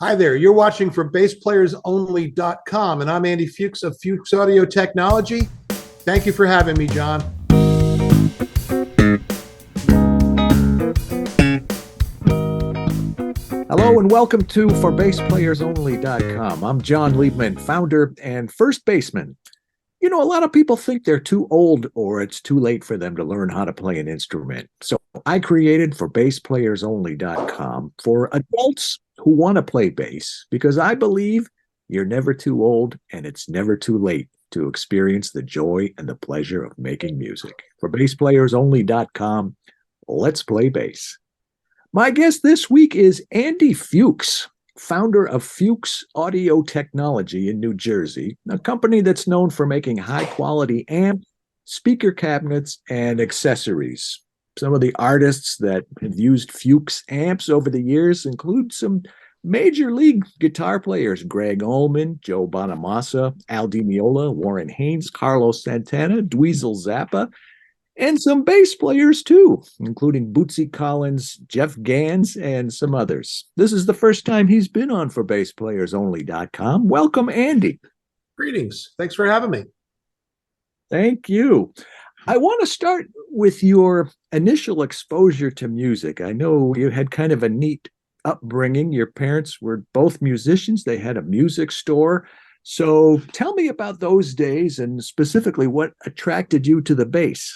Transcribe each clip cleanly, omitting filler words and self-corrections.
Hi there. You're watching for BassPlayersOnly.com, and I'm Andy Fuchs of Fuchs Audio Technology. Thank you for having me, John. Hello and welcome to ForBassPlayersOnly.com. I'm John Liebman, founder and first baseman. You know, a lot of people think they're too old or it's too late for them to learn how to play an instrument. So I created ForBassPlayersOnly.com for adults who want to play bass because I believe you're never too old and it's never too late to experience the joy and the pleasure of making music. ForBassPlayersOnly.com, let's play bass. My guest this week is Andy Fuchs, founder of Fuchs Audio Technology in New Jersey, a company that's known for making high-quality amps, speaker cabinets, and accessories. Some of the artists that have used Fuchs amps over the years include some major league guitar players: Gregg Allman, Joe Bonamassa, Al Di Meola, Warren Haynes, Carlos Santana, Dweezil Zappa, and some bass players too, including Bootsy Collins, Jeff Ganz, and some others. This is the first time he's been on ForBassPlayersOnly.com. Welcome, Andy. Greetings. Thanks for having me. Thank you. I want to start with your initial exposure to music. I know you had kind of a neat upbringing. Your parents were both musicians. They had a music store. So tell me about those days and specifically what attracted you to the bass.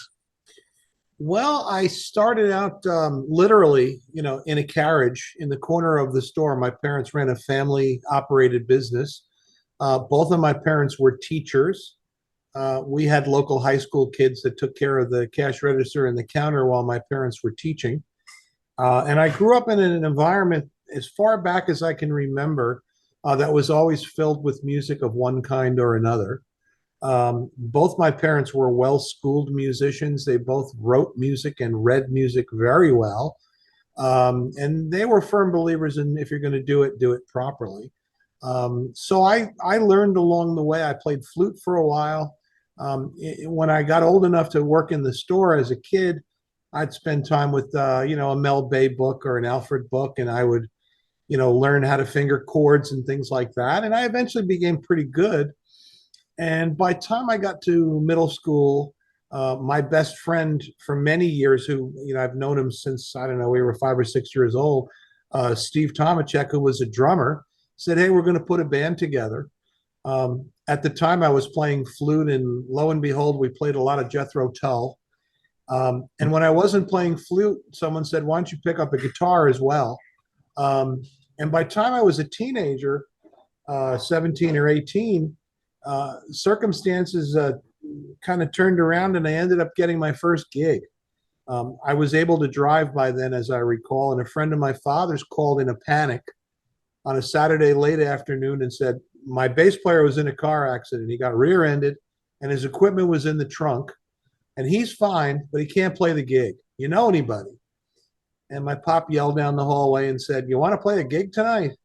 Well, I started out literally, in a carriage in the corner of the store. My parents ran a family-operated business. Both of my parents were teachers. We had local high school kids that took care of the cash register and the counter while my parents were teaching. And I grew up in an environment as far back as I can remember that was always filled with music of one kind or another. Both my parents were well-schooled musicians. They both wrote music and read music very well. And they were firm believers in if you're going to do it properly. So I learned along the way. I played flute for a while. When I got old enough to work in the store as a kid, I'd spend time with, a Mel Bay book or an Alfred book, and I would, learn how to finger chords and things like that. And I eventually became pretty good. And by the time I got to middle school, my best friend for many years, who, I've known him since, I don't know, we were 5 or 6 years old, Steve Tomachek, who was a drummer, said, "Hey, we're going to put a band together." At the time, I was playing flute, and lo and behold, we played a lot of Jethro Tull. And when I wasn't playing flute, someone said, "Why don't you pick up a guitar as well?" And by the time I was a teenager, 17 or 18, circumstances kind of turned around and I ended up getting my first gig. I was able to drive by then, as I recall, and a friend of my father's called in a panic on a Saturday late afternoon and said, "My bass player was in a car accident. He got rear-ended and his equipment was in the trunk and he's fine, but he can't play the gig. You know anybody?" And my pop yelled down the hallway and said, "You want to play a gig tonight?"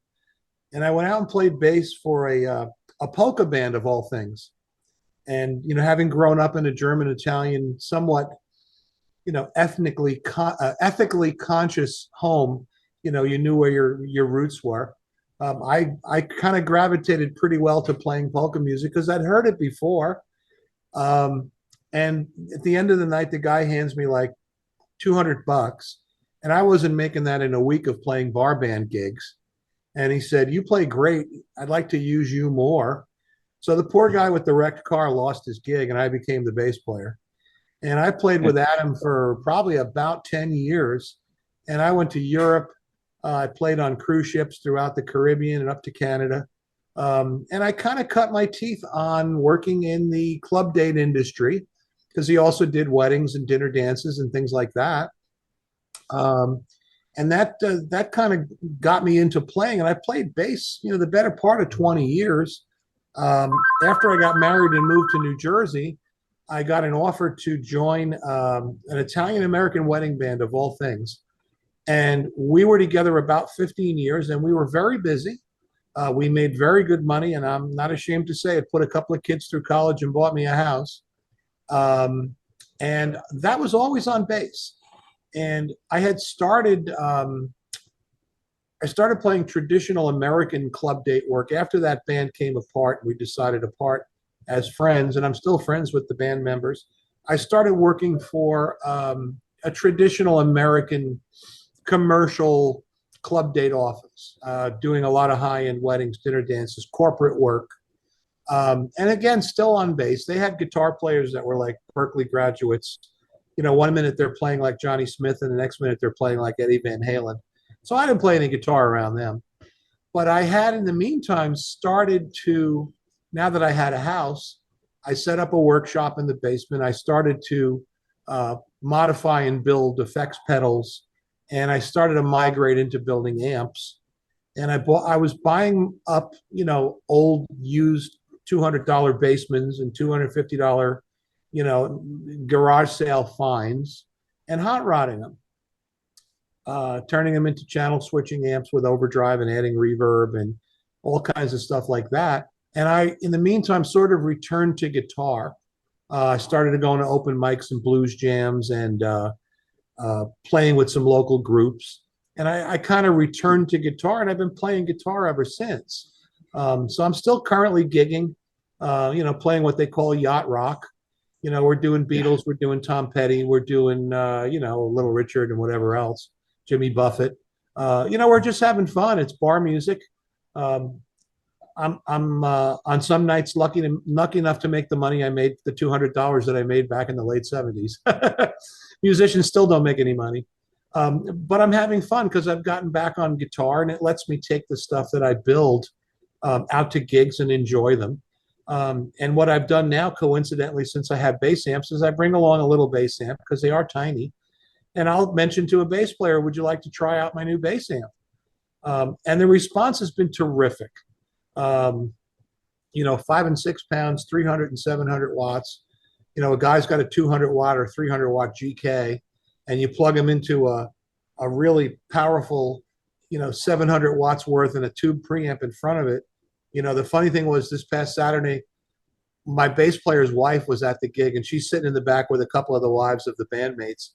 And I went out and played bass for a polka band of all things. And having grown up in a German Italian, somewhat ethically conscious home, you knew where your roots were. I kind of gravitated pretty well to playing polka music because I'd heard it before. And at the end of the night, the guy hands me like $200, and I wasn't making that in a week of playing bar band gigs. And he said, "You play great. I'd like to use you more." So the poor guy with the wrecked car lost his gig, and I became the bass player. And I played with Adam for probably about 10 years. And I went to Europe. I played on cruise ships throughout the Caribbean and up to Canada. And I kind of cut my teeth on working in the club date industry because he also did weddings and dinner dances and things like that. And that kind of got me into playing. And I played bass, the better part of 20 years. After I got married and moved to New Jersey, I got an offer to join an Italian-American wedding band of all things. And we were together about 15 years and we were very busy. We made very good money, and I'm not ashamed to say it put a couple of kids through college and bought me a house. And that was always on bass. And I had started I started playing traditional American club date work. After that band came apart, we decided to part as friends, and I'm still friends with the band members. I started working for a traditional American commercial club date office, doing a lot of high-end weddings, dinner dances, corporate work. And again, still on bass. They had guitar players that were like Berkeley graduates. You know, one minute they're playing like Johnny Smith, and the next minute they're playing like Eddie Van Halen. So I didn't play any guitar around them. But I had, in the meantime, started to, now that I had a house, I set up a workshop in the basement. I started to modify and build effects pedals, and I started to migrate into building amps. And I was buying up, you know, old used $200 Bassmans and $250, you know, garage sale finds, and hot rodding them, turning them into channel switching amps with overdrive and adding reverb and all kinds of stuff like that. And I, in the meantime, sort of returned to guitar. I started to go to open mics and blues jams and playing with some local groups. And I kind of returned to guitar, and I've been playing guitar ever since. So I'm still currently gigging, you know, playing what they call yacht rock. You know, we're doing Beatles, we're doing Tom Petty, we're doing, you know, Little Richard and whatever else, Jimmy Buffett. You know, we're just having fun. It's bar music. I'm on some nights lucky enough to make the money I made, the $200 that I made back in the late 70s. Musicians still don't make any money. But I'm having fun because I've gotten back on guitar, and it lets me take the stuff that I build out to gigs and enjoy them. And what I've done now, coincidentally, since I have bass amps, is I bring along a little bass amp because they are tiny. And I'll mention to a bass player, would you like to try out my new bass amp? And the response has been terrific. You know, 5 and 6 pounds, 300 and 700 watts. You know, a guy's got a 200 watt or 300 watt GK, and you plug them into a really powerful, you know, 700 watts worth and a tube preamp in front of it. You know, the funny thing was, this past Saturday, my bass player's wife was at the gig, and she's sitting in the back with a couple of the wives of the bandmates.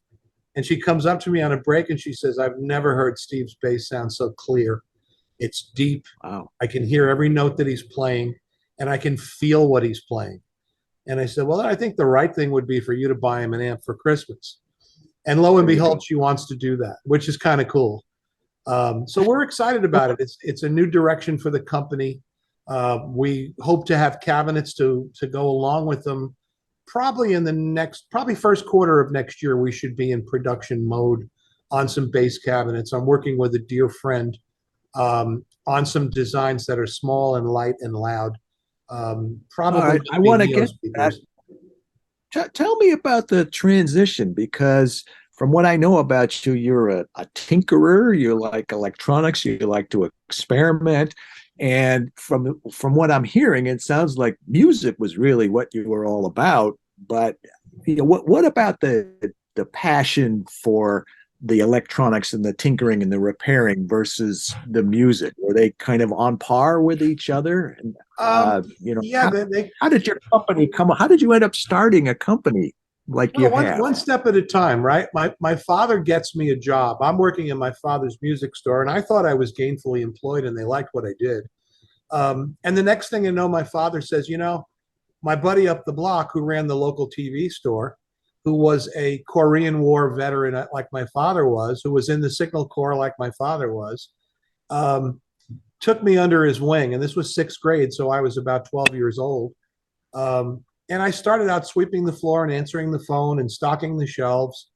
And she comes up to me on a break and she says, I've never heard Steve's bass sound so clear. It's deep. Wow. I can hear every note that he's playing, and I can feel what he's playing. And I said, well, I think the right thing would be for you to buy him an amp for Christmas. And lo and behold, she wants to do that, which is kind of cool. So we're excited about it. It's a new direction for the company. We hope to have cabinets to go along with them. Probably in the next, probably first quarter of next year, we should be in production mode on some bass cabinets. I'm working with a dear friend on some designs that are small and light and loud. Probably. All right, I want to get that. Tell me about the transition, because from what I know about you, you're a tinkerer. You like electronics. You like to experiment. And from what I'm hearing, it sounds like music was really what you were all about. But you know, what about the passion for the electronics and the tinkering and the repairing versus the music? Were they kind of on par with each other? And you know, yeah. How did your company come? How did you end up starting a company like you have? One step at a time, right? My father gets me a job. I'm working in my father's music store, and I thought I was gainfully employed, and they liked what I did. And the next thing you know, my father says, you know, my buddy up the block who ran the local TV store, who was a Korean War veteran like my father was, who was in the Signal Corps like my father was, took me under his wing. And this was 6th grade, so I was about 12 years old. And I started out sweeping the floor and answering the phone and stocking the shelves.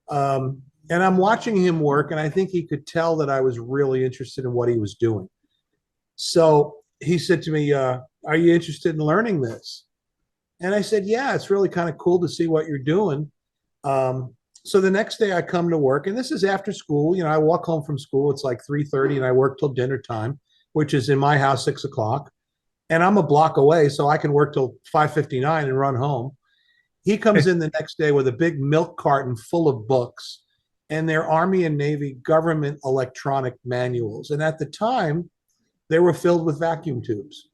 And I'm watching him work, and I think he could tell that I was really interested in what he was doing. So he said to me, are you interested in learning this? And I said, yeah, it's really kind of cool to see what you're doing. So the next day I come to work, and this is after school. You know, I walk home from school. It's like 3:30, and I work till dinner time, which is in my house 6 o'clock. And I'm a block away, so I can work till 5:59 and run home. He comes in the next day with a big milk carton full of books, and they're Army and Navy government electronic manuals. And at the time, they were filled with vacuum tubes.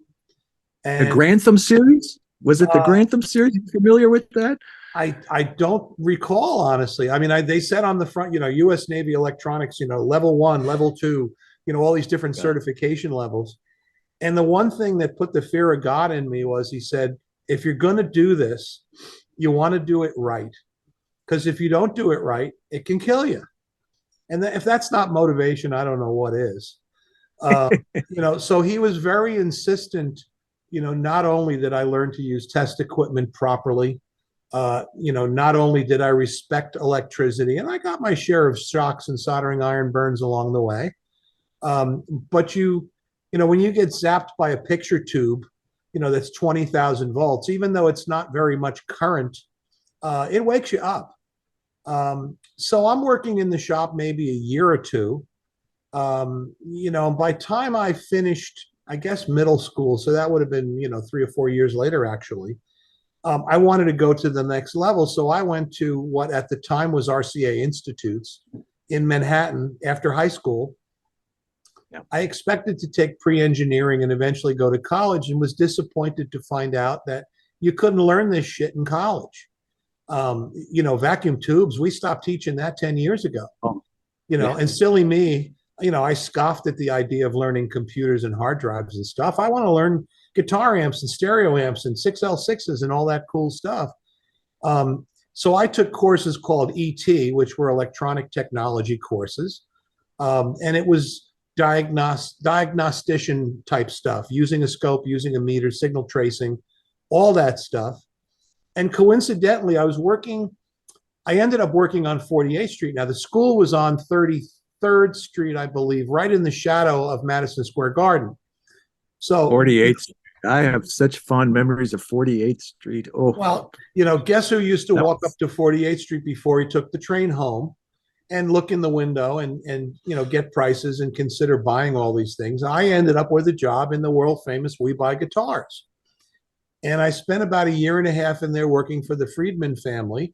And the Grantham series? Was it the Grantham series? You familiar with that? I don't recall, honestly. I mean, they said on the front, you know, U.S. Navy electronics, you know, level 1, level 2, all these different Yeah. certification levels. And the one thing that put the fear of God in me was he said, if you're going to do this, you want to do it right. Because if you don't do it right, it can kill you. And if that's not motivation, I don't know what is. Uh, so he was very insistent, not only did I learn to use test equipment properly, not only did I respect electricity, and I got my share of shocks and soldering iron burns along the way, but when you get zapped by a picture tube, that's 20,000 volts, even though it's not very much current, it wakes you up. So I'm working in the shop maybe a year or two. By time I finished, I guess, middle school, so that would have been, 3 or 4 years later, actually, I wanted to go to the next level. So I went to what at the time was RCA Institutes in Manhattan after high school. Yeah. I expected to take pre-engineering and eventually go to college, and was disappointed to find out that you couldn't learn this shit in college. Vacuum tubes, we stopped teaching that 10 years ago. Oh, yeah. And silly me, I scoffed at the idea of learning computers and hard drives and stuff. I want to learn guitar amps and stereo amps and 6L6s and all that cool stuff. So I took courses called ET, which were electronic technology courses. And it was diagnostician type stuff, using a scope, using a meter, signal tracing, all that stuff. And coincidentally, I ended up working on 48th Street. Now, the school was on 33rd Street, I believe, right in the shadow of Madison Square Garden. So 48th. I have such fond memories of 48th Street. Oh, well, guess who used to walk up to 48th Street before he took the train home and look in the window and get prices and consider buying all these things? I ended up with a job in the world famous We Buy Guitars. And I spent about a year and a half in there working for the Friedman family.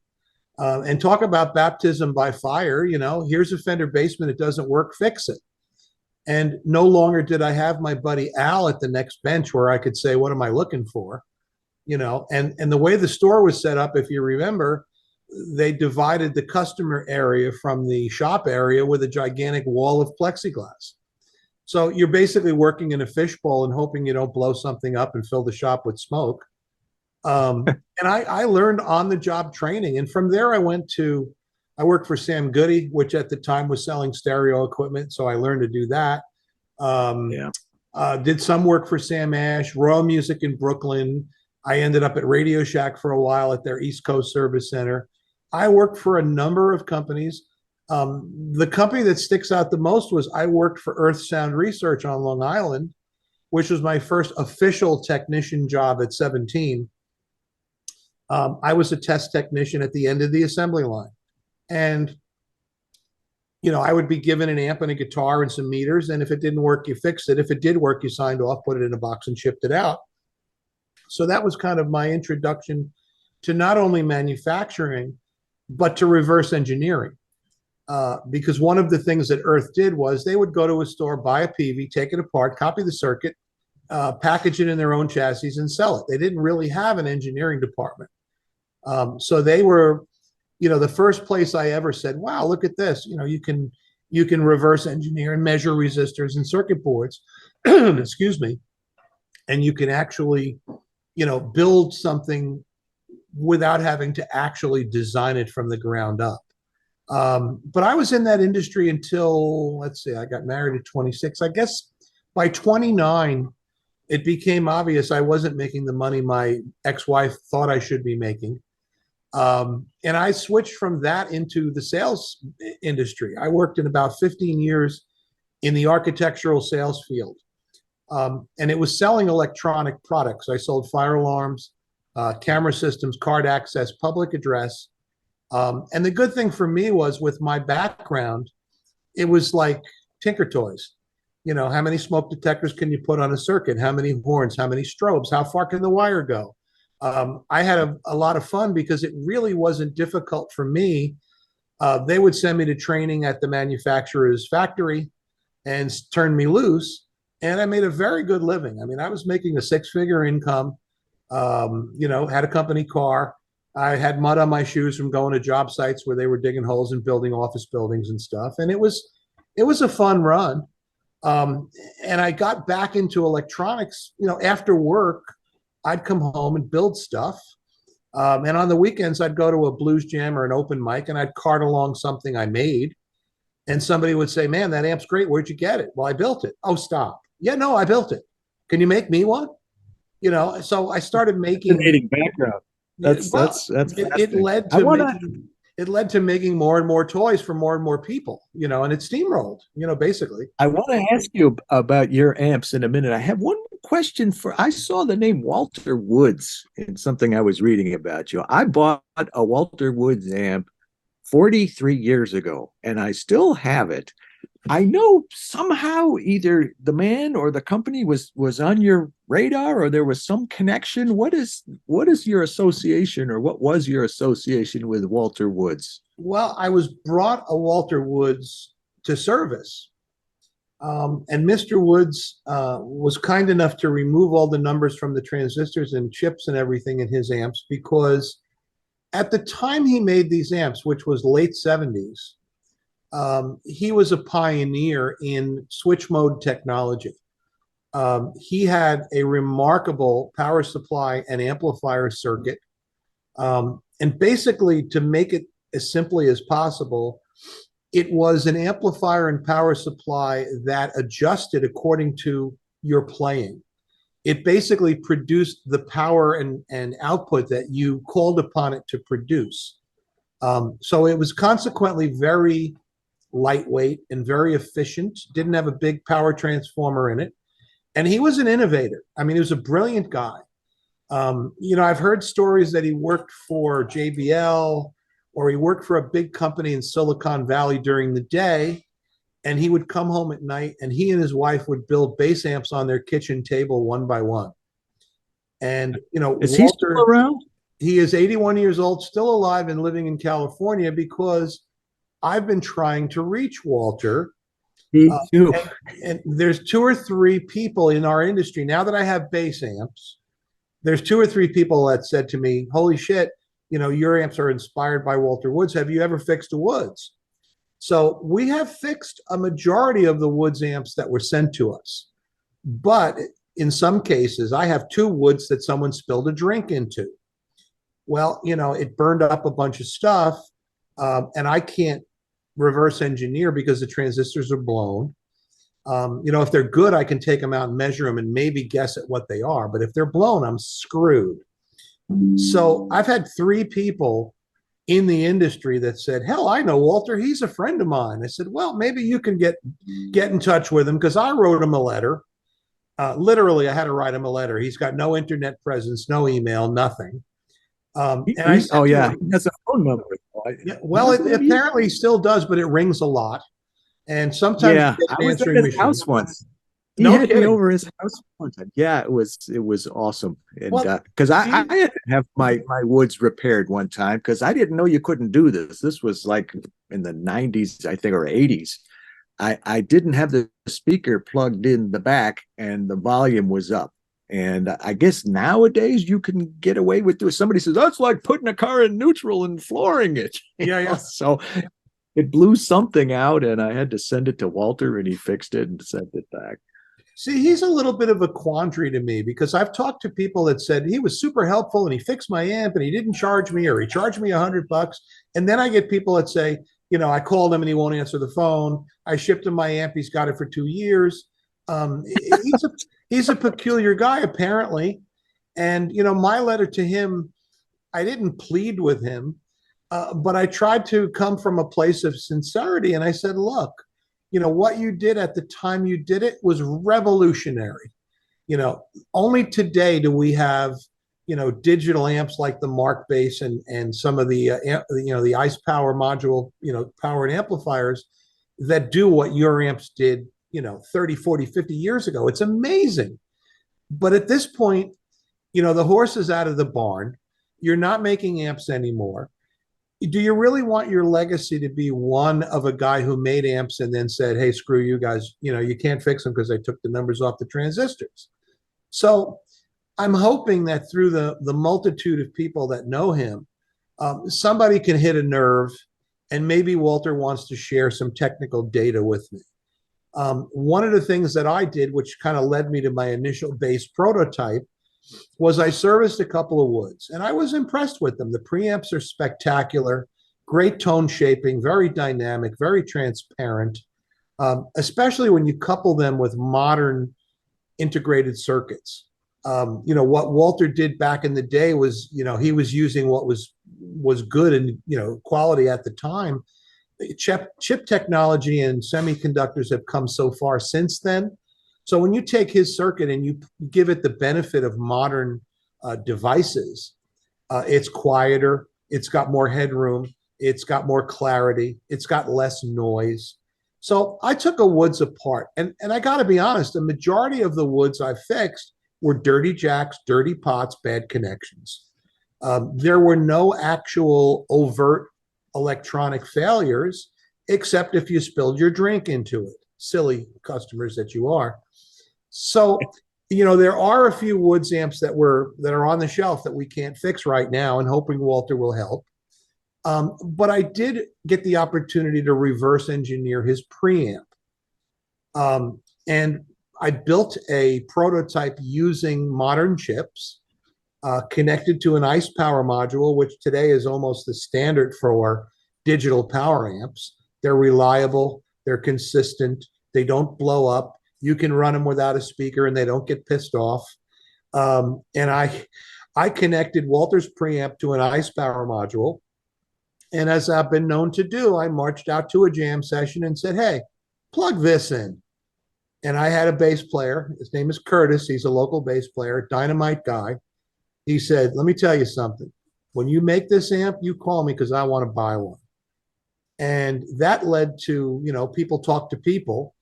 And talk about baptism by fire. Here's a Fender Bassman, it doesn't work, fix it. And no longer did I have my buddy Al at the next bench where I could say, what am I looking for? And the way the store was set up, if you remember, they divided the customer area from the shop area with a gigantic wall of plexiglass. So you're basically working in a fishbowl and hoping you don't blow something up and fill the shop with smoke. And I learned on the job training. And from there, I worked for Sam Goody, which at the time was selling stereo equipment. So I learned to do that. Did some work for Sam Ash, Royal Music in Brooklyn. I ended up at Radio Shack for a while at their East Coast Service Center. I worked for a number of companies. The company that sticks out the most was I worked for Earth Sound Research on Long Island, which was my first official technician job at 17. I was a test technician at the end of the assembly line. And, I would be given an amp and a guitar and some meters. And if it didn't work, you fixed it. If it did work, you signed off, put it in a box and shipped it out. So that was kind of my introduction to not only manufacturing, but to reverse engineering. Because one of the things that Earth did was they would go to a store, buy a PV, take it apart, copy the circuit, package it in their own chassis and sell it. They didn't really have an engineering department. So they were, the first place I ever said, wow, look at this. You can reverse engineer and measure resistors and circuit boards, excuse me. And you can actually, build something without having to actually design it from the ground up. But I was in that industry until, let's see, I got married at 26. I guess by 29, it became obvious I wasn't making the money my ex-wife thought I should be making. And I switched from that into the sales industry. I worked in about 15 years in the architectural sales field. And it was selling electronic products. I sold fire alarms, camera systems, card access, public address. And the good thing for me was with my background, it was like Tinker Toys. How many smoke detectors can you put on a circuit? How many horns? How many strobes? How far can the wire go? I had a lot of fun because it really wasn't difficult for me. They would send me to training at the manufacturer's factory and turn me loose. And I made a very good living. I mean, I was making a six-figure income, had a company car. I had mud on my shoes from going to job sites where they were digging holes and building office buildings and stuff. And it was a fun run. Um, and I got back into electronics, after work, I'd come home and build stuff. And on the weekends, I'd go to a blues jam or an open mic and I'd cart along something I made. And somebody would say, man, that amp's great. Where'd you get it? Well, I built it. Oh, stop. Yeah, no, I built it. Can you make me one? So I started making. Fascinating background. That's Well, that's it fascinating. led I to want to. making it led to making more and more toys for more and more people, and it steamrolled, basically. I want to ask you about your amps in a minute. I have one question for. I saw the name Walter Woods in something I was reading about you. I bought a Walter Woods amp 43 years ago, and I still have it. I know somehow either the man or the company was on your radar, or there was some connection. What is your association, or what was your association with Walter Woods? Well, I was brought a Walter Woods to service. And Mr. Woods was kind enough to remove all the numbers from the transistors and chips and everything in his amps, because at the time he made these amps, which was late 70s, he was a pioneer in switch mode technology. He had a remarkable power supply and amplifier circuit. And basically, to make it as simply as possible, it was an amplifier and power supply that adjusted according to your playing. It basically produced the power and output that you called upon it to produce. So it was consequently very lightweight and very efficient, didn't have a big power transformer in it. And he was an innovator. I mean, he was a brilliant guy. I've heard stories that he worked for JBL, or he worked for a big company in Silicon Valley during the day, and he would come home at night and he and his wife would build bass amps on their kitchen table one by one. And, Is he still Walter, around? he is 81 years old, still alive and living in California, because I've been trying to reach Walter. Me too. And there's two or three people in our industry now that I have bass amps. There's two or three people that said to me, holy shit, your amps are inspired by Walter Woods. Have you ever fixed a Woods? So we have fixed a majority of the Woods amps that were sent to us. But in some cases, I have two Woods that someone spilled a drink into. Well, it burned up a bunch of stuff, and I can't reverse engineer because the transistors are blown. If they're good, I can take them out and measure them and maybe guess at what they are. But if they're blown, I'm screwed. So I've had three people in the industry that said, hell, I know Walter. He's a friend of mine. I said, well, maybe you can get in touch with him, because I wrote him a letter. Literally, I had to write him a letter. He's got no internet presence, no email, nothing. And I said, he has a phone number. Yeah, well, it apparently still does, but it rings a lot. And sometimes I was at his house once. He had me over his house one time. Yeah, it was awesome. And because I had to have my Woods repaired one time, because I didn't know you couldn't do this. This was like in the 90s, I think, or 80s. I didn't have the speaker plugged in the back and the volume was up. And I guess nowadays you can get away with doing. Somebody says that's like putting a car in neutral and flooring it. Yeah. So it blew something out, and I had to send it to Walter, and he fixed it and sent it back. See, he's a little bit of a quandary to me, because I've talked to people that said he was super helpful and he fixed my amp and he didn't charge me, or he charged me $100. And then I get people that say, I called him and he won't answer the phone. I shipped him my amp. He's got it for 2 years. He's a peculiar guy, apparently. And, my letter to him, I didn't plead with him, but I tried to come from a place of sincerity. And I said, look, what you did at the time you did it was revolutionary. Only today do we have, digital amps like the Mark Bass and some of the, the Ice Power module, powered amplifiers that do what your amps did, 30, 40, 50 years ago. It's amazing. But at this point, the horse is out of the barn. You're not making amps anymore. Do you really want your legacy to be one of a guy who made amps and then said, hey, screw you guys, you can't fix them because I took the numbers off the transistors? So I'm hoping that through the multitude of people that know him, somebody can hit a nerve, and maybe Walter wants to share some technical data with me. One of the things that I did, which kind of led me to my initial bass prototype, was I serviced a couple of woods, and I was impressed with them. The preamps are spectacular, great tone shaping, very dynamic, very transparent, especially when you couple them with modern integrated circuits. What Walter did back in the day was, he was using what was good and quality at the time. Chip technology and semiconductors have come so far since then. So when you take his circuit and you give it the benefit of modern devices, it's quieter, it's got more headroom, it's got more clarity, it's got less noise. So I took a woods apart, and I got to be honest, the majority of the woods I fixed were dirty jacks, dirty pots, bad connections. There were no actual overt electronic failures, except if you spilled your drink into it. Silly customers that you are. So, there are a few woods amps that are on the shelf that we can't fix right now, and hoping Walter will help. But I did get the opportunity to reverse engineer his preamp. And I built a prototype using modern chips, connected to an ICE power module, which today is almost the standard for digital power amps. They're reliable, they're consistent, they don't blow up. You can run them without a speaker and they don't get pissed off. And I connected Walter's preamp to an ICE power module. And as I've been known to do, I marched out to a jam session and said, hey, plug this in. And I had a bass player. His name is Curtis. He's a local bass player, dynamite guy. He said, let me tell you something. When you make this amp, you call me because I want to buy one. And that led to, people talk to people.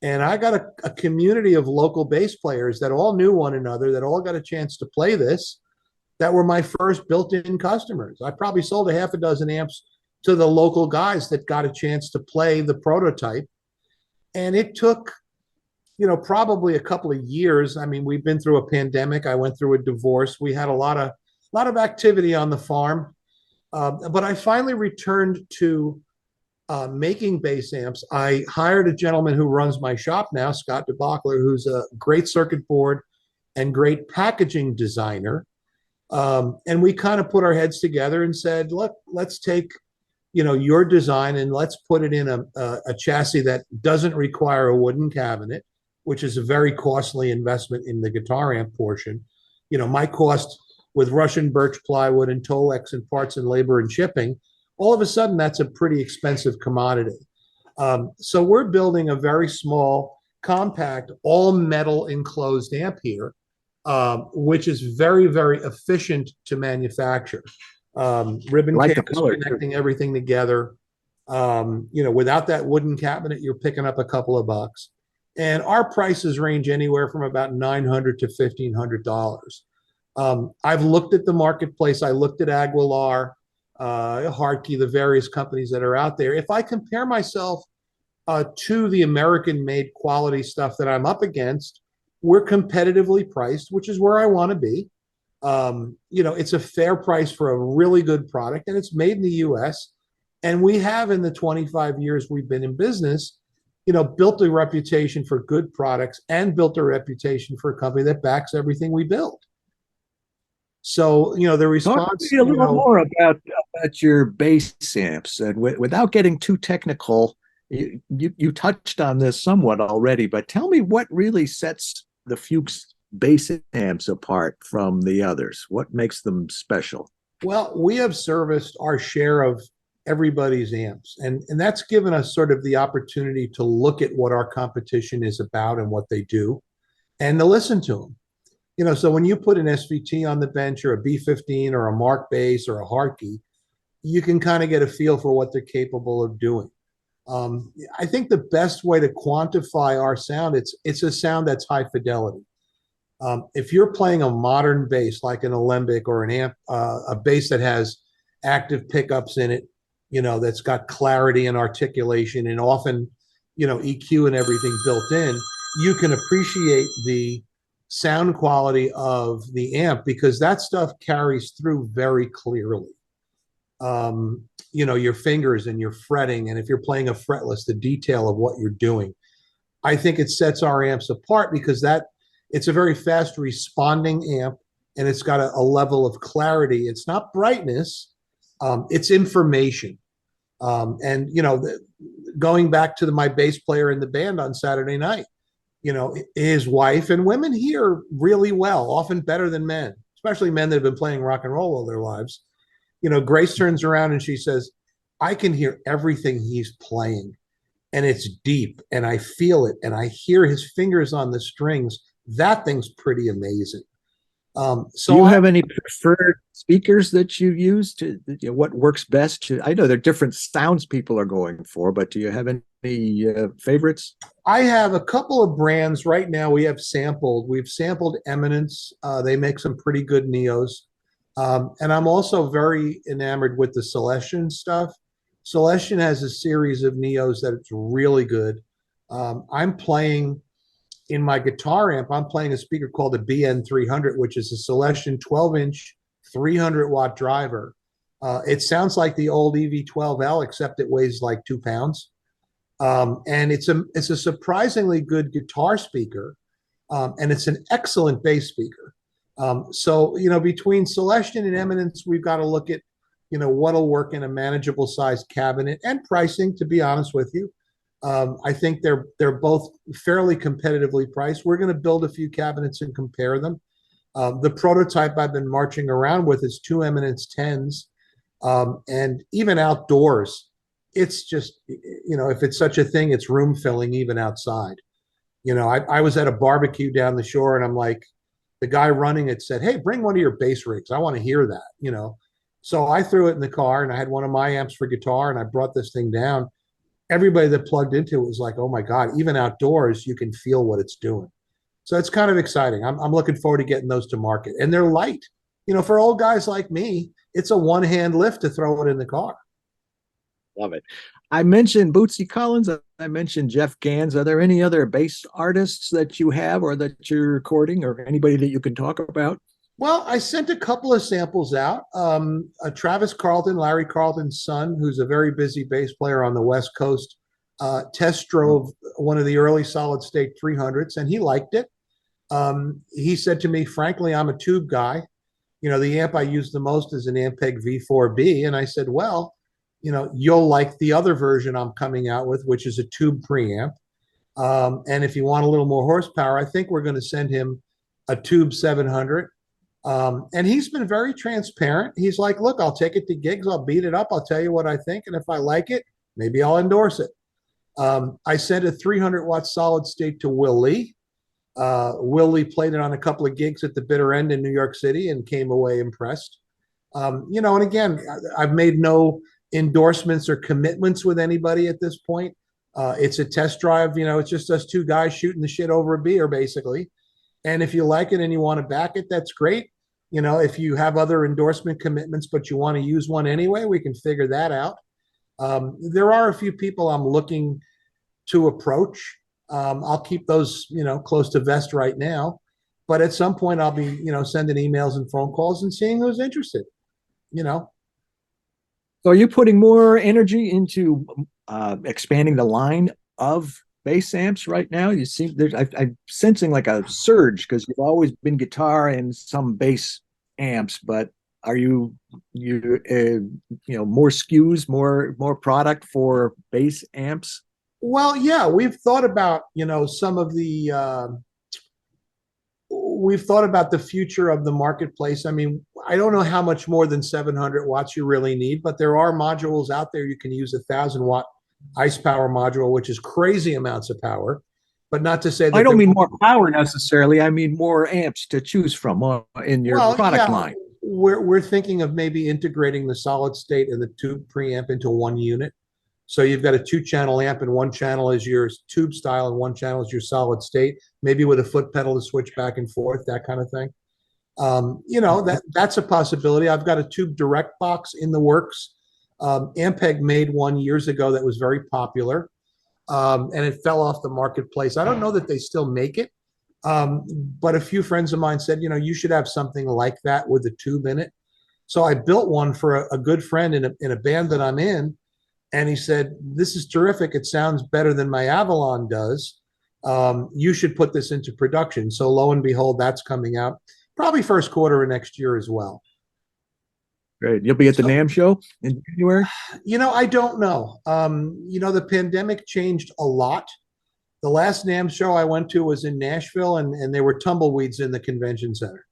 And I got a community of local bass players that all knew one another, that all got a chance to play this, that were my first built-in customers. I probably sold a half a dozen amps to the local guys that got a chance to play the prototype. And it took, probably a couple of years. I mean, we've been through a pandemic. I went through a divorce. We had a lot of activity on the farm. But I finally returned to making bass amps. I hired a gentleman who runs my shop now, Scott DeBachler, who's a great circuit board and great packaging designer. And we kind of put our heads together and said, look, let's take, your design and let's put it in a chassis that doesn't require a wooden cabinet, which is a very costly investment in the guitar amp portion. My cost with Russian birch plywood and Tolex and parts and labor and shipping, all of a sudden that's a pretty expensive commodity. So we're building a very small, compact, all metal enclosed amp here, which is very, very efficient to manufacture. Ribbon Like cables connecting everything together. Without that wooden cabinet, you're picking up a couple of bucks. And our prices range anywhere from about $900 to $1,500. I've looked at the marketplace. I looked at Aguilar, Hartke, the various companies that are out there. If I compare myself to the American-made quality stuff that I'm up against, we're competitively priced, which is where I want to be. It's a fair price for a really good product, and it's made in the U.S. And we have, in the 25 years we've been in business, built a reputation for good products and built a reputation for a company that backs everything we build. So, the response. Talk to me a little more about your bass amps, and without getting too technical, you touched on this somewhat already, but tell me what really sets the Fuchs bass amps apart from the others. What makes them special? Well, we have serviced our share of everybody's amps, and that's given us sort of the opportunity to look at what our competition is about and what they do, and to listen to them. So when you put an SVT on the bench, or a B15 or a Mark bass or a Hartke, you can kind of get a feel for what they're capable of doing. I think the best way to quantify our sound, it's a sound that's high fidelity. If you're playing a modern bass like an Alembic or an amp, a bass that has active pickups in it, that's got clarity and articulation and often, EQ and everything built in, you can appreciate the sound quality of the amp because that stuff carries through very clearly. Your fingers and your fretting, and if you're playing a fretless, the detail of what you're doing. I think it sets our amps apart because it's a very fast responding amp, and it's got a level of clarity. It's not brightness, it's information. And going back to my bass player in the band on Saturday night, his wife, and women hear really well, often better than men, especially men that have been playing rock and roll all their lives. Grace turns around and she says, I can hear everything he's playing, and it's deep, and I feel it, and I hear his fingers on the strings. That thing's pretty amazing. Do you have any preferred speakers that you use to, what works best? I know there are different sounds people are going for, but do you have any favorites? I have a couple of brands right now. We've sampled Eminence. They make some pretty good Neos. And I'm also very enamored with the Celestion stuff. Celestion has a series of Neos that it's really good. I'm playing in my guitar amp, I'm playing a speaker called the BN300, which is a Celestion 12-inch, 300-watt driver. It sounds like the old EV12L, except it weighs like 2 pounds. And it's a surprisingly good guitar speaker, and it's an excellent bass speaker. So, between Celestion and Eminence, we've got to look at, what'll work in a manageable size cabinet and pricing, to be honest with you. I think they're both fairly competitively priced. We're going to build a few cabinets and compare them. The prototype I've been marching around with is 2 Eminence 10s. And even outdoors, it's just, if it's such a thing, it's room filling even outside. I was at a barbecue down the shore, and I'm like, the guy running it said, hey, bring one of your bass rigs. I want to hear that, So I threw it in the car, and I had one of my amps for guitar, and I brought this thing down. Everybody that plugged into it was like, oh my God, even outdoors, you can feel what it's doing. So it's kind of exciting. I'm looking forward to getting those to market. And they're light. For old guys like me, it's a one-hand lift to throw it in the car. Love it. I mentioned Bootsy Collins. I mentioned Jeff Ganz. Are there any other bass artists that you have or that you're recording, or anybody that you can talk about? Well, I sent a couple of samples out. Travis Carlton, Larry Carlton's son, who's a very busy bass player on the West Coast, test drove one of the early solid state 300s, and he liked it. He said to me, frankly, I'm a tube guy. The amp I use the most is an Ampeg V4B. And I said, well, you'll like the other version I'm coming out with, which is a tube preamp. And if you want a little more horsepower, I think we're going to send him a tube 700. And he's been very transparent. He's like, look, I'll take it to gigs. I'll beat it up. I'll tell you what I think. And if I like it, maybe I'll endorse it. I sent a 300-watt solid state to Will Lee. Will Lee played it on a couple of gigs at the bitter end in New York City and came away impressed. And again, I've made no endorsements or commitments with anybody at this point. It's a test drive. It's just us two guys shooting the shit over a beer, basically. And if you like it and you want to back it, that's great. If you have other endorsement commitments, but you want to use one anyway, we can figure that out. There are a few people I'm looking to approach. I'll keep those, close to vest right now. But at some point, I'll be, sending emails and phone calls and seeing who's interested. So are you putting more energy into expanding the line of bass amps right now? You seem I'm sensing like a surge because you've always been guitar and some bass amps, but are you more SKUs, more product for bass amps? Well, yeah, we've thought about some of the we've thought about the future of the marketplace. I mean, I don't know how much more than 700 watts you really need, but there are modules out there. You can use 1,000-watt ice power module, which is crazy amounts of power, but not to say that I don't mean more power necessarily. I mean more amps to choose from in your product line. We're thinking of maybe integrating the solid state and the tube preamp into one unit. So you've got a 2-channel amp, and one channel is your tube style and one channel is your solid state, maybe with a foot pedal to switch back and forth, that kind of thing. That's a possibility. I've got a tube direct box in the works. Ampeg made one years ago that was very popular, and it fell off the marketplace. I don't know that they still make it, but a few friends of mine said, you should have something like that with a tube in it. So I built one for a good friend in a band that I'm in, and he said, this is terrific. It sounds better than my Avalon does. You should put this into production. So lo and behold, that's coming out probably first quarter of next year as well. Great. You'll be at the So, NAMM show in January? I don't know. The pandemic changed a lot. The last NAMM show I went to was in Nashville, and there were tumbleweeds in the convention center.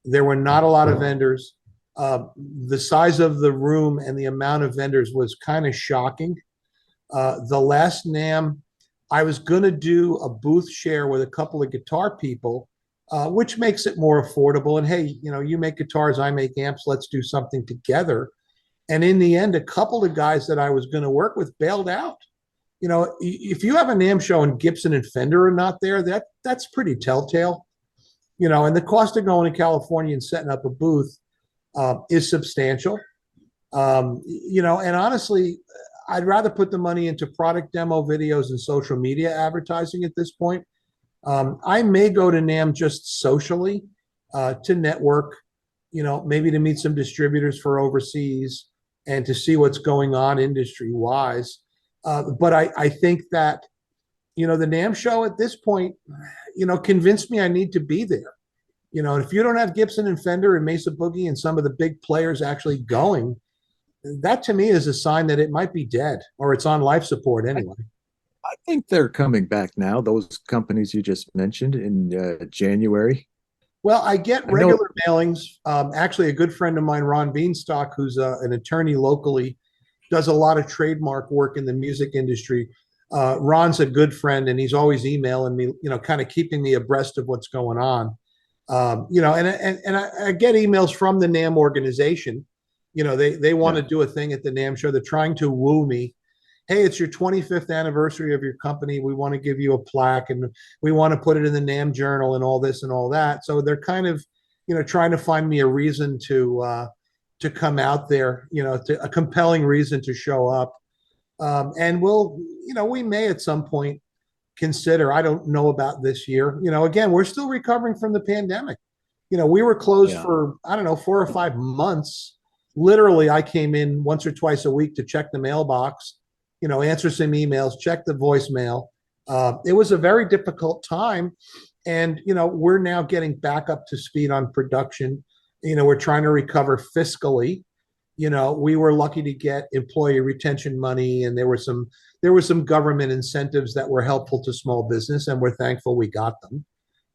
There were not a lot of vendors. The size of the room and the amount of vendors was kind of shocking. The last NAMM, I was going to do a booth share with a couple of guitar people, which makes it more affordable. And hey, you make guitars, I make amps, let's do something together. And in the end, a couple of guys that I was going to work with bailed out. If you have a NAMM show and Gibson and Fender are not there, that's pretty telltale. And the cost of going to California and setting up a booth is substantial. And honestly, I'd rather put the money into product demo videos and social media advertising at this point. I may go to NAMM just socially to network, maybe to meet some distributors for overseas and to see what's going on industry wise. But I think that, the NAMM show at this point, convinced me I need to be there. And if you don't have Gibson and Fender and Mesa Boogie and some of the big players actually going, that to me is a sign that it might be dead or it's on life support anyway. I think they're coming back now, those companies you just mentioned in January. Well, I get regular mailings. Actually, a good friend of mine, Ron Beanstalk, who's an attorney locally, does a lot of trademark work in the music industry. Ron's a good friend, and he's always emailing me, kind of keeping me abreast of what's going on. And I get emails from the NAMM organization. They want to do a thing at the NAMM show. They're trying to woo me. Hey, it's your 25th anniversary of your company. We want to give you a plaque, and we want to put it in the NAMM journal and all this and all that. So they're kind of, trying to find me a reason to come out there, a compelling reason to show up. And we may at some point consider, I don't know about this year, again, we're still recovering from the pandemic. We were closed for, I don't know, 4 or 5 months. Literally, I came in once or twice a week to check the mailbox, answer some emails, check the voicemail. It was a very difficult time. And, we're now getting back up to speed on production. We're trying to recover fiscally. We were lucky to get employee retention money, and there were some government incentives that were helpful to small business, and we're thankful we got them.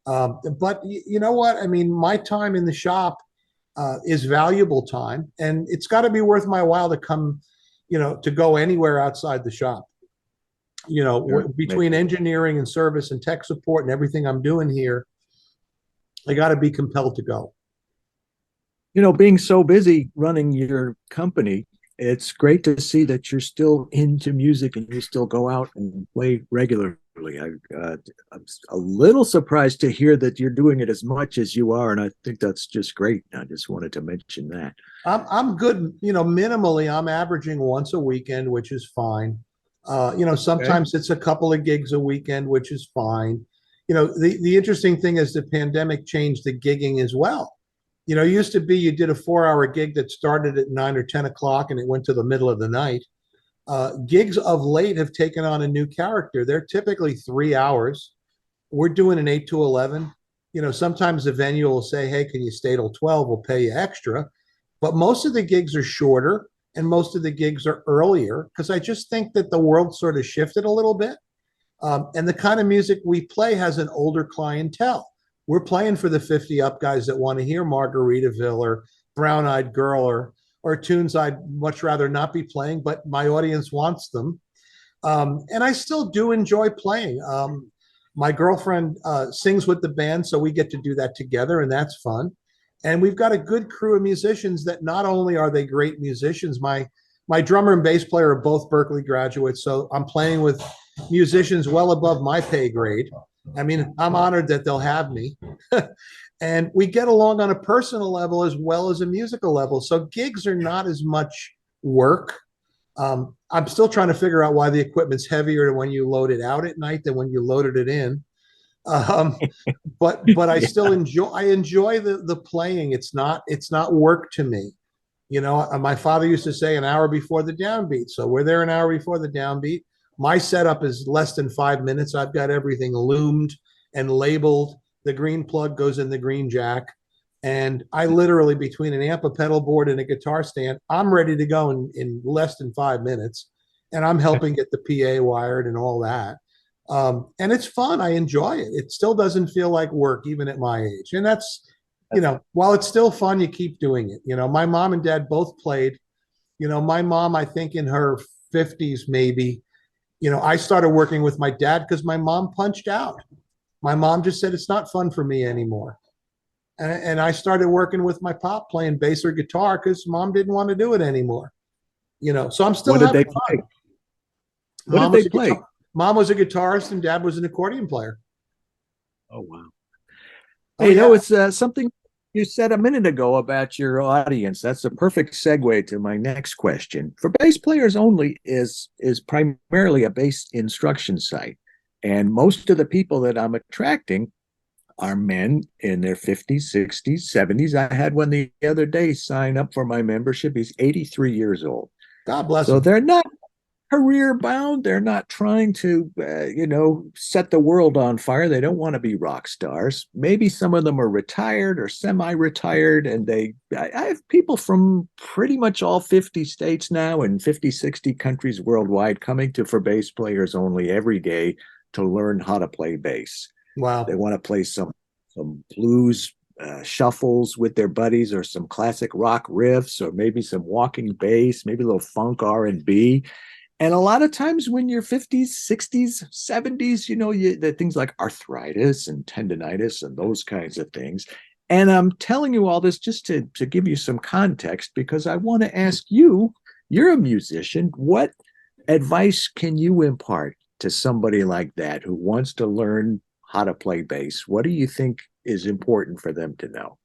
But you know what? I mean, my time in the shop is valuable time, and it's got to be worth my while to come, to go anywhere outside the shop. Between engineering and service and tech support and everything I'm doing here, I got to be compelled to go. Being so busy running your company, it's great to see that you're still into music and you still go out and play regularly. I'm a little surprised to hear that you're doing it as much as you are, and I think that's just great. I just wanted to mention that. I'm good, minimally. I'm averaging once a weekend, which is fine. Sometimes it's a couple of gigs a weekend, which is fine. The interesting thing is the pandemic changed the gigging as well. It used to be you did a 4-hour gig that started at 9 or 10 o'clock and it went to the middle of the night. Gigs of late have taken on a new character. They're typically 3 hours. We're doing an 8 to 11. Sometimes the venue will say, hey, can you stay till 12? We'll pay you extra. But most of the gigs are shorter and most of the gigs are earlier because I just think that the world sort of shifted a little bit. And the kind of music we play has an older clientele. We're playing for the 50 up guys that want to hear Margaritaville or Brown Eyed Girl or tunes I'd much rather not be playing, but my audience wants them. And I still do enjoy playing. My girlfriend sings with the band, so we get to do that together, and that's fun. And we've got a good crew of musicians that not only are they great musicians, my drummer and bass player are both Berklee graduates, so I'm playing with musicians well above my pay grade. I mean, I'm honored that they'll have me. And we get along on a personal level as well as a musical level. So gigs are not as much work. I'm still trying to figure out why the equipment's heavier when you load it out at night than when you loaded it in. But I still enjoy the playing. It's not work to me. My father used to say an hour before the downbeat. So we're there an hour before the downbeat. My setup is less than 5 minutes. I've got everything loomed and labeled. The green plug goes in the green jack. And I literally, between an amp, a pedal board, and a guitar stand, I'm ready to go in less than 5 minutes. And I'm helping get the PA wired and all that. And it's fun. I enjoy it. It still doesn't feel like work, even at my age. And that's, while it's still fun, you keep doing it. My mom and dad both played. My mom, I think in her 50s, maybe, I started working with my dad because my mom punched out. My mom just said, it's not fun for me anymore. And I started working with my pop playing bass or guitar because mom didn't want to do it anymore. So I'm still What did they having play? fun. What did they play? Mom was a guitarist and dad was an accordion player. Oh, wow. Oh, Hey, yeah. it's something you said a minute ago about your audience. That's a perfect segue to my next question. For Bass Players Only is primarily a bass instruction site. And most of the people that I'm attracting are men in their 50s, 60s, 70s. I had one the other day sign up for my membership. He's 83 years old. God bless So him. they're not career bound. They're not trying to, set the world on fire. They don't want to be rock stars. Maybe some of them are retired or semi-retired. And I have people from pretty much all 50 states now and 50, 60 countries worldwide coming to For Bass Players Only every day to learn how to play bass. Wow. They want to play some blues shuffles with their buddies, or some classic rock riffs, or maybe some walking bass, maybe a little funk R&B. And a lot of times when you're 50s, 60s, 70s, the things like arthritis and tendonitis and those kinds of things. And I'm telling you all this just to give you some context, because I want to ask you, you're a musician, what advice can you impart to somebody like that who wants to learn how to play bass? What do you think is important for them to know?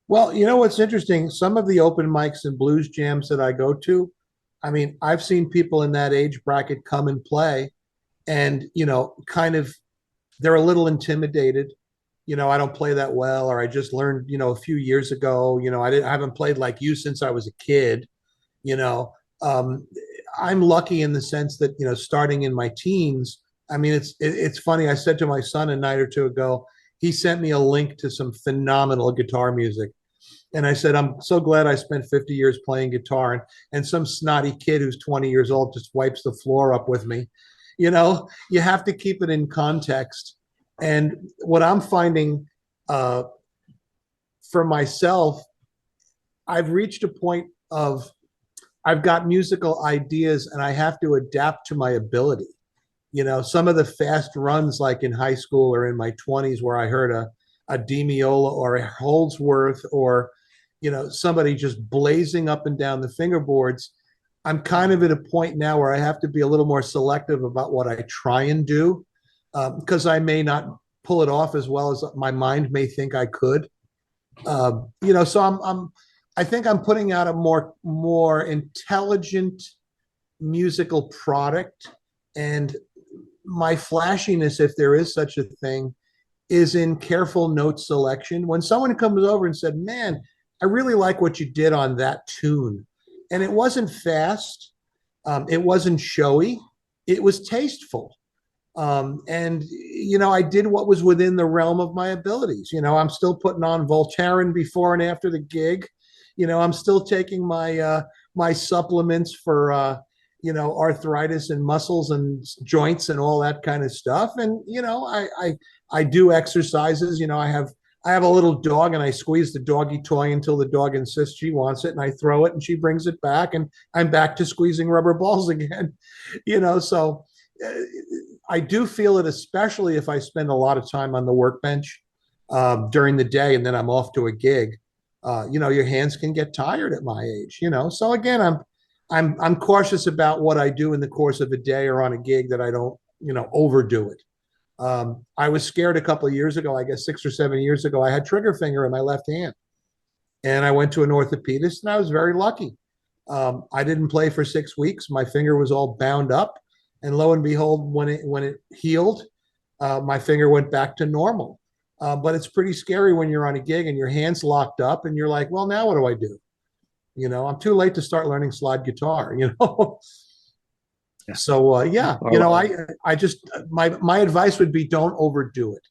Well, what's interesting, some of the open mics and blues jams that I go to, I mean, I've seen people in that age bracket come and play and, kind of, they're a little intimidated. I don't play that well, or I just learned, a few years ago, I haven't played like you since I was a kid, you know. Um, I'm lucky in the sense that, starting in my teens, I mean, it's funny. I said to my son a night or two ago, he sent me a link to some phenomenal guitar music. And I said, I'm so glad I spent 50 years playing guitar, and some snotty kid who's 20 years old just wipes the floor up with me. You have to keep it in context. And what I'm finding uh, for myself, I've reached a point of I've got musical ideas and I have to adapt to my ability. Some of the fast runs, like in high school or in my 20s, where I heard a Demiola or a Holdsworth, or somebody just blazing up and down the fingerboards. I'm kind of at a point now where I have to be a little more selective about what I try and do, because I may not pull it off as well as my mind may think I could. So I think I'm putting out a more intelligent musical product, and my flashiness, if there is such a thing, is in careful note selection. When someone comes over and said, "Man, I really like what you did on that tune," and it wasn't fast, it wasn't showy, it was tasteful. And I did what was within the realm of my abilities. I'm still putting on Voltaren before and after the gig. I'm still taking my supplements for arthritis and muscles and joints and all that kind of stuff. And I do exercises. I have a little dog, and I squeeze the doggy toy until the dog insists she wants it, and I throw it and she brings it back, and I'm back to squeezing rubber balls again. So I do feel it, especially if I spend a lot of time on the workbench during the day, and then I'm off to a gig. Your hands can get tired at my age. So again, I'm cautious about what I do in the course of a day or on a gig, that I don't overdo it. I was scared a couple of years ago, I guess 6 or 7 years ago. I had trigger finger in my left hand, and I went to an orthopedist, and I was very lucky. I didn't play for 6 weeks. My finger was all bound up, and lo and behold, when it healed, my finger went back to normal. But it's pretty scary when you're on a gig and your hands locked up, and you're like, well, now what do I do? I'm too late to start learning slide guitar. Yeah. So yeah, All right. I just my advice would be don't overdo it.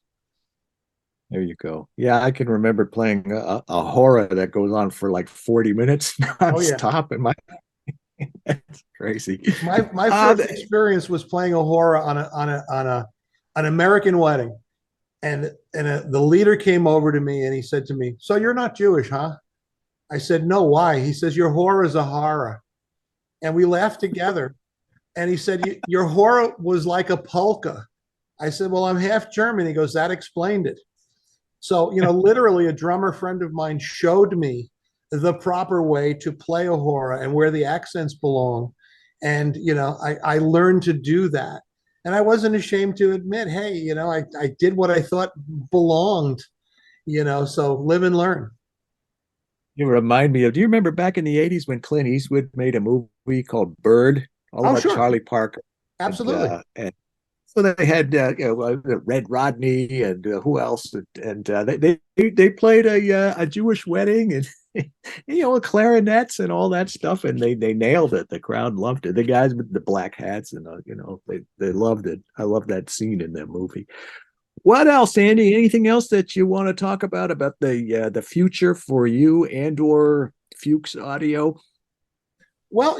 There you go. Yeah, I can remember playing a horror that goes on for like 40 minutes Oh yeah. nonstop. And my That's crazy. My Uh, first experience was playing a horror on an American wedding, and the leader came over to me and he said to me, "So you're not Jewish, huh?" I said, "No, why?" He says, "Your horror is a horror," and we laughed together. And he said, "Your horror was like a polka." I said, "Well, I'm half German." He goes, "That explained it." So, literally, a drummer friend of mine showed me the proper way to play a hora and where the accents belong. And, I learned to do that. And I wasn't ashamed to admit, hey, I did what I thought belonged, so live and learn. you remind me of, do you remember back in the 80s when Clint Eastwood made a movie called Bird, all Oh, about sure. Charlie Parker? Absolutely. And so they had Red Rodney and who else? And they played a Jewish wedding and clarinets and all that stuff, and they nailed it. The crowd loved it. The guys with the black hats and they loved it. I love that scene in that movie. What else, Andy? Anything else that you want to talk about the future for you and or Fuchs Audio? Well,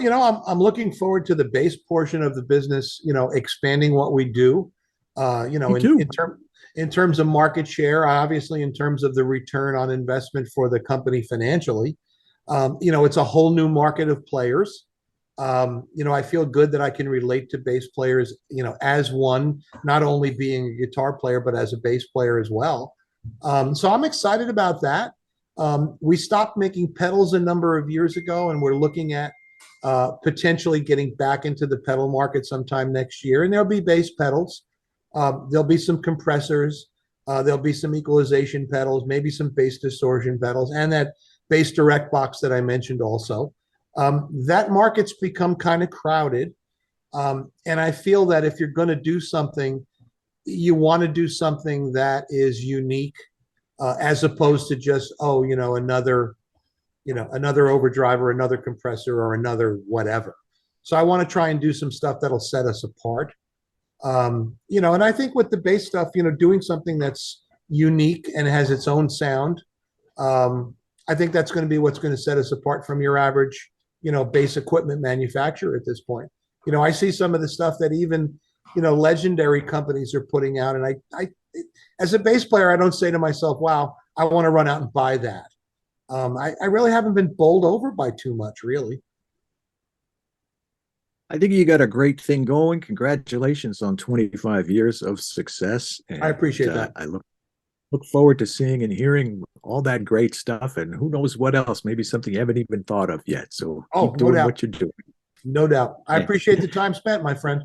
I'm looking forward to the bass portion of the business, expanding what we do, Me too. in terms of market share, obviously in terms of the return on investment for the company financially. It's a whole new market of players. I feel good that I can relate to bass players, as one, not only being a guitar player, but as a bass player as well. So I'm excited about that. We stopped making pedals a number of years ago, and we're looking at potentially getting back into the pedal market sometime next year. And there'll be bass pedals. There'll be some compressors. There'll be some equalization pedals, maybe some bass distortion pedals, and that bass direct box that I mentioned also. That market's become kind of crowded. And I feel that if you're going to do something, you want to do something that is unique, as opposed to just, another overdrive or another compressor or another whatever. So I want to try and do some stuff that'll set us apart. And I think with the bass stuff, doing something that's unique and has its own sound, I think that's going to be what's going to set us apart from your average, bass equipment manufacturer at this point. I see some of the stuff that even, legendary companies are putting out. And as a bass player, I don't say to myself, wow, I want to run out and buy that. I really haven't been bowled over by too much, really. I think you got a great thing going. Congratulations on 25 years of success. I And appreciate that. I look forward to seeing and hearing all that great stuff. And who knows what else, maybe something you haven't even thought of yet. So Oh, keep no doing doubt. what you're doing. No doubt. I Thank appreciate the time spent, my friend.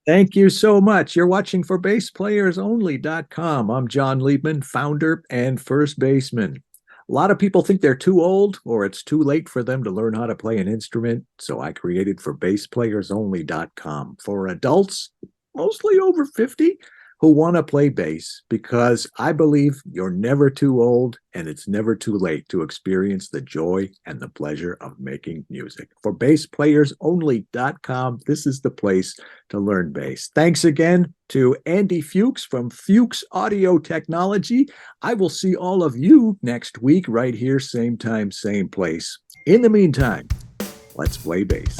Thank you so much. You're watching ForBassPlayersOnly.com. I'm John Liebman, founder and first baseman. A lot of people think they're too old or it's too late for them to learn how to play an instrument. So I created ForBassPlayersOnly.com for adults, mostly over 50, who want to play bass, because I believe you're never too old and it's never too late to experience the joy and the pleasure of making music. ForBassPlayersOnly.com, this is the place to learn bass. Thanks again to Andy Fuchs from Fuchs Audio Technology. I will see all of you next week right here, same time, same place. In the meantime, let's play bass.